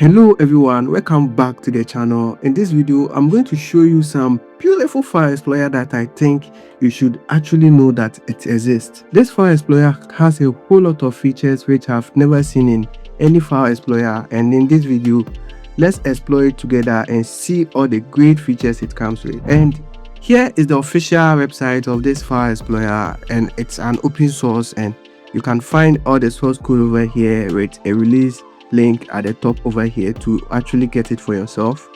Hello everyone, welcome back to the channel. In this video I'm going to show you some beautiful file explorer that I think you should actually know that it exists. This file explorer has a whole lot of features which I've never seen in any file explorer, and in this video let's explore it together and see all the great features it comes with. And here is the official website of this file explorer, and it's an open source, and you can find all the source code over here with a release link at the top over here to actually get it for yourself.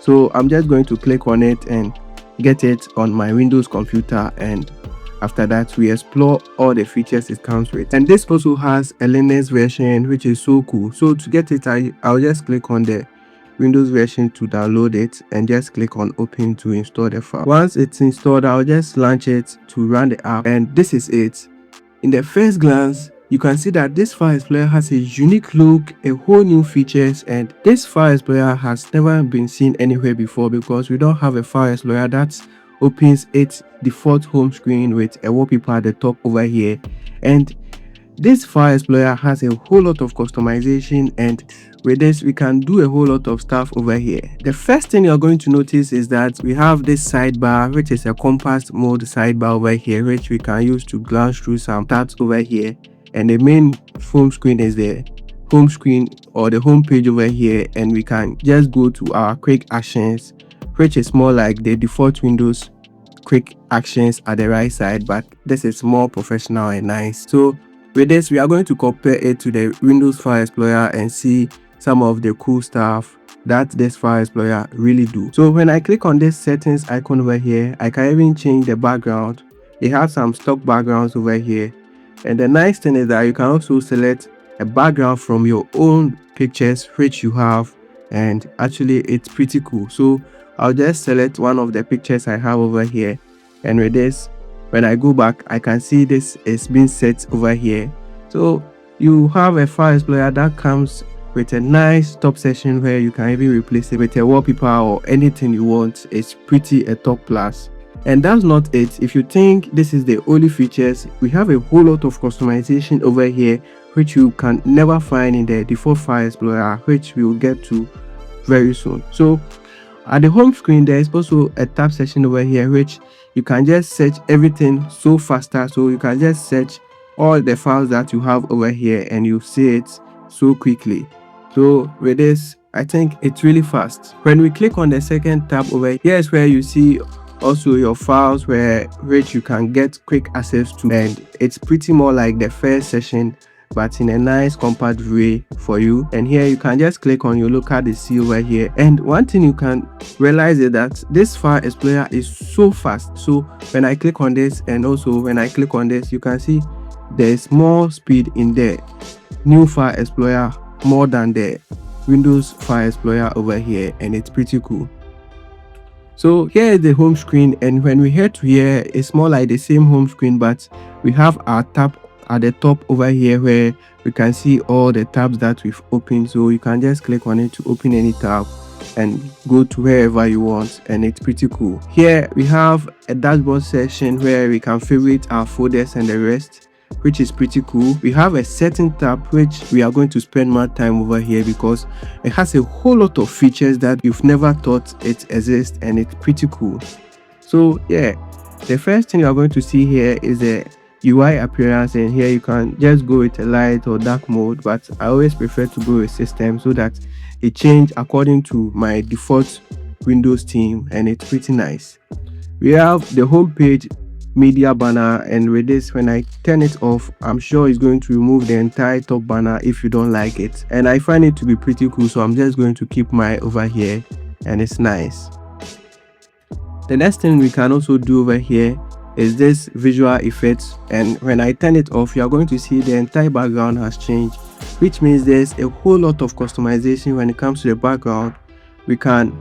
So I'm just going to click on it and get it on my Windows computer, and after that we explore all the features it comes with. And this also has a Linux version, which is so cool. So to get it, I'll just click on the Windows version to download it and just click on open to install the file. Once it's installed, I'll just launch it to run the app, and this is it. In the first glance, you can see that this file explorer has a unique look, a whole new features, and this file explorer has never been seen anywhere before because we don't have a file explorer that opens its default home screen with a wallpaper at the top over here. And this file explorer has a whole lot of customization, and with this we can do a whole lot of stuff over here. The first thing you're going to notice is that we have this sidebar, which is a compass mode sidebar over here, which we can use to glance through some tabs over here. And the main home screen is the home screen or the home page over here, and we can just go to our quick actions, which is more like the default Windows quick actions at the right side, but this is more professional and nice. So with this we are going to compare it to the Windows File Explorer and see some of the cool stuff that this File Explorer really do. So when I click on this settings icon over here, I can even change the background. They have some stock backgrounds over here. And the nice thing is that you can also select a background from your own pictures which you have, and actually it's pretty cool. So I'll just select one of the pictures I have over here, and with this, when I go back, I can see this is being set over here. So you have a file explorer that comes with a nice top section where you can even replace it with a wallpaper or anything you want. It's pretty a top plus. And that's not it. If you think this is the only features, we have a whole lot of customization over here which you can never find in the default file explorer, which we will get to very soon. So at the home screen, there is also a tab section over here which you can just search everything so faster. So you can just search all the files that you have over here and you see it so quickly. So with this, I think it's really fast. When we click on the second tab over here is where you see also your files which you can get quick access to, and it's pretty more like the first session but in a nice compact way for you. And here you can just click on your local DC over here, and one thing you can realize is that this file explorer is so fast. So when I click on this and also when I click on this, you can see there's more speed in the new file explorer more than the Windows file explorer over here, and it's pretty cool. So here is the home screen, and when we head to here, it's more like the same home screen, but we have our tab at the top over here where we can see all the tabs that we've opened. So you can just click on it to open any tab and go to wherever you want, and it's pretty cool. Here we have a dashboard section where we can favorite our folders and the rest, which is pretty cool. We have a setting tab which we are going to spend more time over here because it has a whole lot of features that you've never thought it exists, and it's pretty cool. So yeah, the first thing you are going to see here is the UI appearance, and here you can just go with a light or dark mode, but I always prefer to go with system so that it changes according to my default Windows theme, and it's pretty nice. We have the home page media banner, and with this, when I turn it off, I'm sure it's going to remove the entire top banner if you don't like it, and I find it to be pretty cool, so I'm just going to keep mine over here, and it's nice. The next thing we can also do over here is this visual effects, and when I turn it off, you are going to see the entire background has changed, which means there's a whole lot of customization when it comes to the background. We can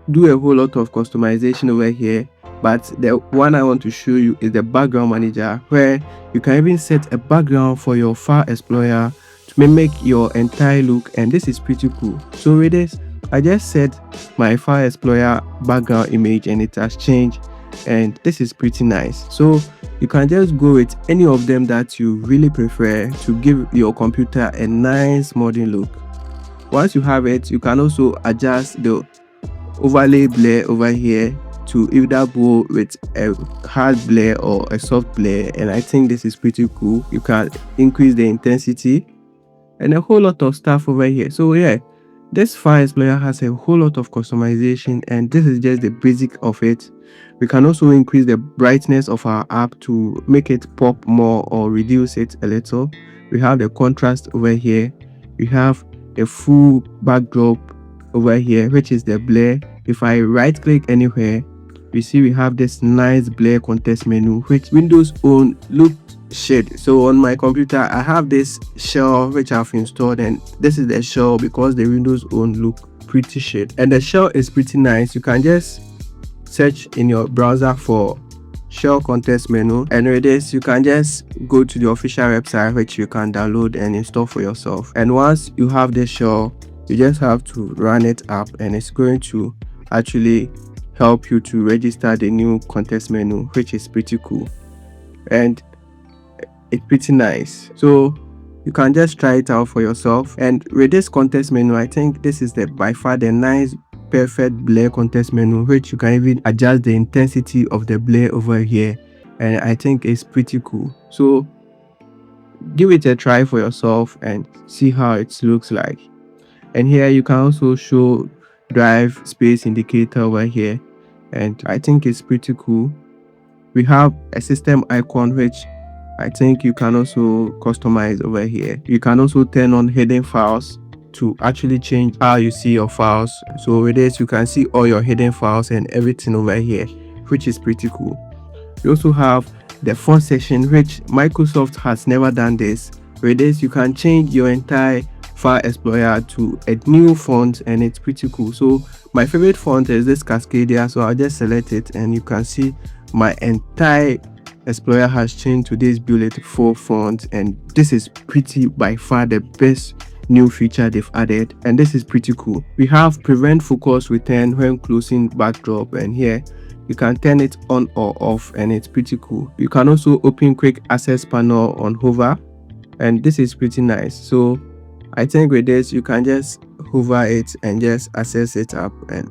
do a whole lot of customization over here, but the one I want to show you is the background manager, where you can even set a background for your file explorer to mimic your entire look, and this is pretty cool. So with this, I just set my file explorer background image and it has changed, and this is pretty nice. So you can just go with any of them that you really prefer to give your computer a nice modern look. Once you have it, you can also adjust the overlay blur over here to either go with a hard blur or a soft blur, and I think this is pretty cool. You can increase the intensity and a whole lot of stuff over here. So yeah, this file explorer has a whole lot of customization, and this is just the basic of it. We can also increase the brightness of our app to make it pop more or reduce it a little. We have the contrast over here. We have a full backdrop over here, which is the blur. If I right click anywhere, you see we have this nice blur context menu, which Windows own look shade. So on my computer I have this shell which I've installed, and this is the shell because the Windows own look pretty shade, and the shell is pretty nice. You can just search in your browser for shell context menu, and with this you can just go to the official website which you can download and install for yourself. And once you have this shell, you just have to run it up, and it's going to actually help you to register the new context menu, which is pretty cool and it's pretty nice. So you can just try it out for yourself. And with this context menu, I think this is the by far the nice perfect blur context menu, which you can even adjust the intensity of the blur over here, and I think it's pretty cool. So give it a try for yourself and see how it looks like. And here you can also show drive space indicator over here, and I think it's pretty cool. We have a system icon which I think you can also customize over here. You can also turn on hidden files to actually change how you see your files. So with this you can see all your hidden files and everything over here, which is pretty cool. You also have the font section, which Microsoft has never done this. With this you can change your entire file explorer to a new font, and it's pretty cool. So my favorite font is this Cascadia, so I'll just select it, and you can see my entire explorer has changed to this beautiful font, and this is pretty by far the best new feature they've added, and this is pretty cool. We have prevent focus return when closing backdrop, and here you can turn it on or off, and it's pretty cool. You can also open quick access panel on hover, and this is pretty nice. So I think with this you can just hover it and just access it up, and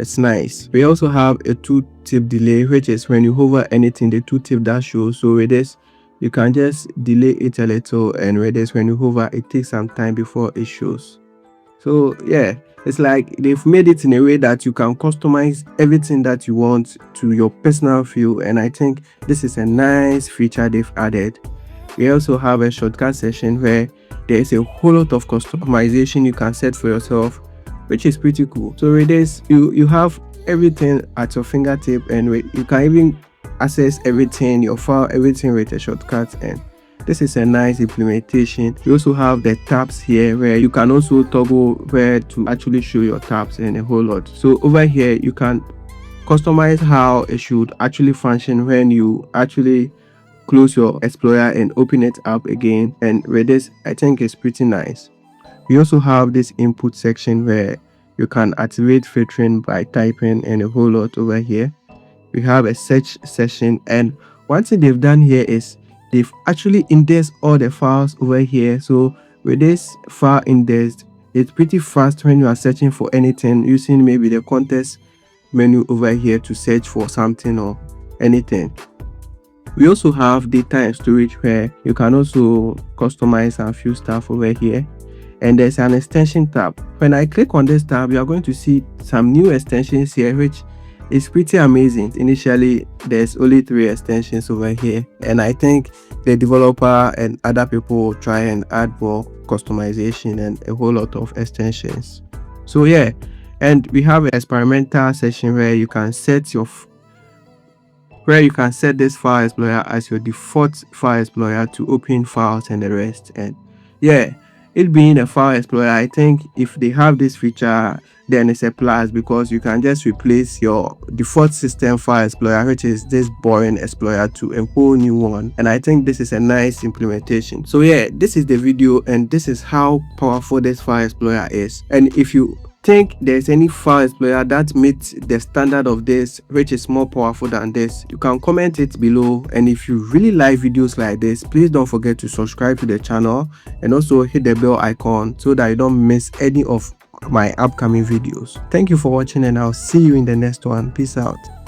it's nice. We also have a 2-tip delay, which is when you hover anything, the 2-tip that shows. So with this you can just delay it a little, and with this when you hover it takes some time before it shows. So yeah, it's like they've made it in a way that you can customize everything that you want to your personal feel, and I think this is a nice feature they've added. We also have a shortcut section where there is a whole lot of customization you can set for yourself, which is pretty cool. So with this you have everything at your fingertip, and you can even access everything, your file, everything with a shortcut, and this is a nice implementation. You also have the tabs here where you can also toggle where to actually show your tabs and a whole lot. So over here you can customize how it should actually function when you actually close your explorer and open it up again, and with this I think it's pretty nice. We also have this input section where you can activate filtering by typing and a whole lot over here. We have a search session, and one thing they've done here is they've actually indexed all the files over here. So with this file indexed, it's pretty fast when you are searching for anything using maybe the context menu over here to search for something or anything. We also have data and storage where you can also customize a few stuff over here, and there's an extension tab. When I click on this tab, you are going to see some new extensions here, which is pretty amazing. Initially there's only 3 extensions over here, and I think the developer and other people will try and add more customization and a whole lot of extensions. So yeah, and we have an experimental section where you can set this file explorer as your default file explorer to open files and the rest. And yeah, it being a file explorer, I think if they have this feature then it's a plus, because you can just replace your default system file explorer, which is this boring explorer, to a whole new one, and I think this is a nice implementation. So yeah, this is the video, and this is how powerful this file explorer is. And if you think there's any file explorer that meets the standard of this, which is more powerful than this, you can comment it below. And if you really like videos like this, please don't forget to subscribe to the channel and also hit the bell icon so that you don't miss any of my upcoming videos. Thank you for watching, and I'll see you in the next one. Peace out.